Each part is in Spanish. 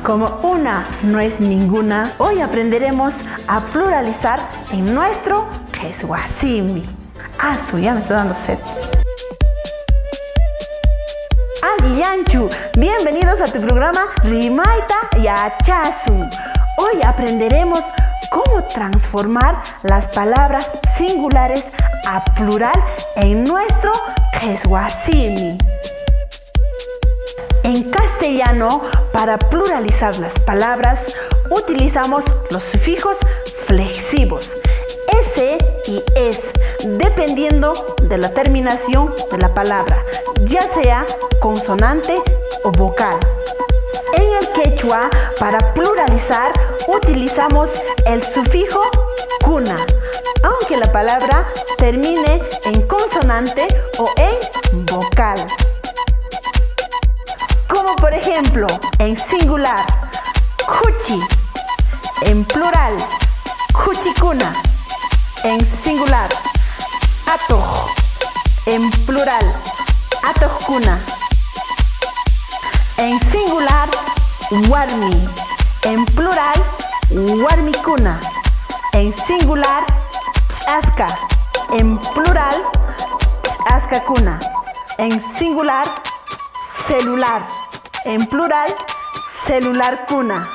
Como una no es ninguna, hoy aprenderemos a pluralizar en nuestro Keswasimi. Ya me está dando sed. Yanchu, bienvenidos a tu programa Rimaita Yachasun. Hoy aprenderemos cómo transformar las palabras singulares a plural en nuestro Keswasimi. En castellano, para pluralizar las palabras, utilizamos los sufijos flexivos, ese y es, dependiendo de la terminación de la palabra, ya sea consonante o vocal. En el quechua, para pluralizar, utilizamos el sufijo kuna, aunque la palabra termine en consonante o en vocal. Como por ejemplo, en singular, kuchi; en plural, kuchikuna; en singular, atoj; en plural, atojkuna; en singular, warmi; en plural, warmikuna; en singular, chasca; en plural, chascakuna; en singular, celular; en plural, celularkuna.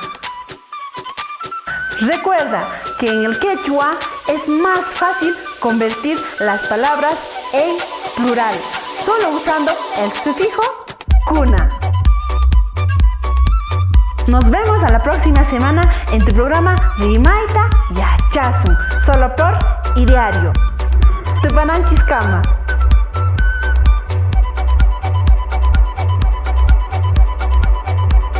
Recuerda que en el quechua es más fácil convertir las palabras en plural, solo usando el sufijo kuna. Nos vemos a la próxima semana en tu programa Rimaita Yachasun, solo por Ideario. Tupananchiskama.